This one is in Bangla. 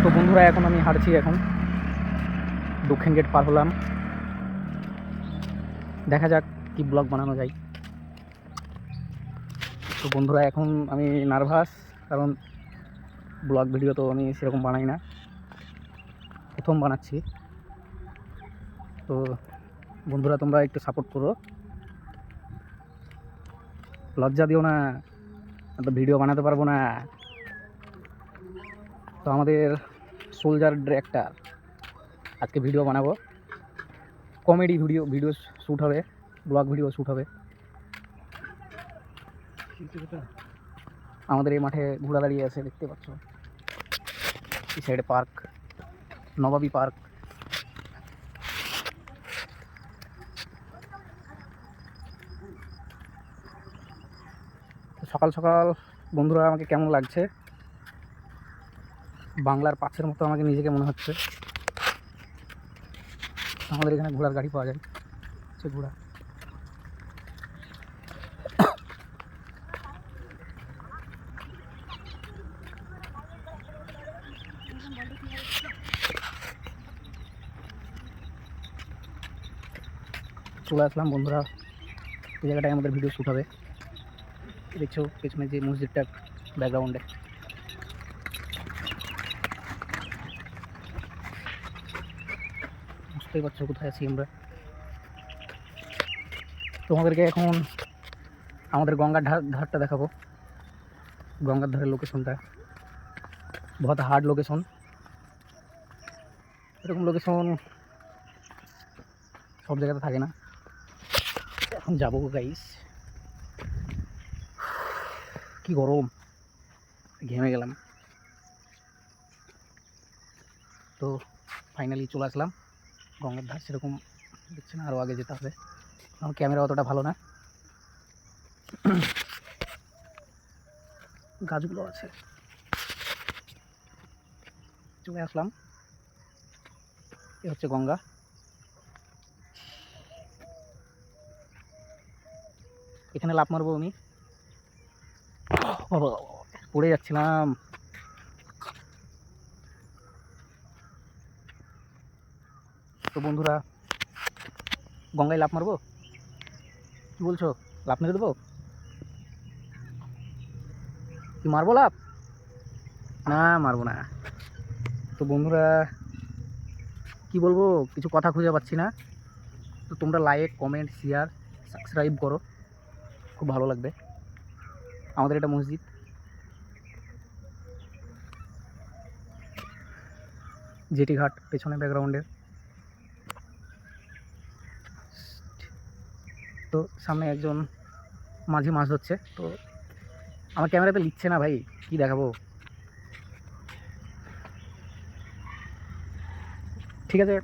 তো বন্ধুরা এখন আমি হাঁটছি, এখন দক্ষিণ গেট পার হলাম। দেখা যাক কি ব্লগ বানানো যায়। তো বন্ধুরা এখন আমি নার্ভাস, কারণ ব্লগ ভিডিও তো আমি সেরকম বানাই না, প্রথম বানাচ্ছি। তো বন্ধুরা তোমরা একটু সাপোর্ট করো, লজ্জা দিও না, তো ভিডিও বানাতে পারবো না। তো আমাদের সোলজার ডিরেক্টর আজকে ভিডিও বানাবো, কমেডি ভিডিও শ্যুট হবে, ব্লগ ভিডিও শ্যুট হবে। আমাদের এই মাঠে ঘোড়া দাঁড়িয়ে আছে, দেখতে পাচ্ছ। এই সাইডে পার্ক, নবাবী পার্ক। সকাল সকাল বন্ধুরা আমাকে কেমন লাগছে, বাংলার পাঁচের মতো আমাকে নিজেকে মনে হচ্ছে। আমাদের এখানে ঘোড়ার গাড়ি পাওয়া যায়, সে ঘোড়া। চলে আসলাম বন্ধুরা, এই জায়গাটায় আমাদের ভিডিও শ্যুট হবে। দেখছো পেছনে যে মসজিদটা ব্যাকগ্রাউন্ডে, বুঝতেই পারছো কোথায় আছি আমরা। তোমাদেরকে এখন আমাদের গঙ্গার ধারটা দেখাবো, গঙ্গার ধারের লোকেশনটা। বহুত হার্ড লোকেশন, এরকম লোকেশন সব জায়গাতে থাকে না। এখন যাবো গাইস, কি গরম, ঘেমে গেলাম। তো ফাইনালি চলে আসলাম গঙ্গার ধার। সেরকম দেখছি না, আরও আগে যেতে হবে, আমার ক্যামেরা অতটা ভালো না। গাছগুলো আছে, চলে আসলাম। এ হচ্ছে গঙ্গা। এখানে লাফ মারবো আমি, পড়ে যাচ্ছিলাম। তো বন্ধুরা গঙ্গায় লাফ মারবো, কি বলছো? লাফ মেরে দেবো কি, মারবো লাফ? না, মারবো না। তো বন্ধুরা কি বলবো, কিছু কথা খুঁজে পাচ্ছি না। তো তোমরা লাইক, কমেন্ট, শেয়ার, সাবস্ক্রাইব করো, খুব ভালো লাগবে। আমাদের এটা মসজিদ, জেটি ঘাট পেছনে ব্যাকগ্রাউন্ডে। তো সামনে একজন মাঝি মাছ ধরছে। তো আমার ক্যামেরাতে লিখছে না ভাই, কি দেখাবো। ঠিক আছে।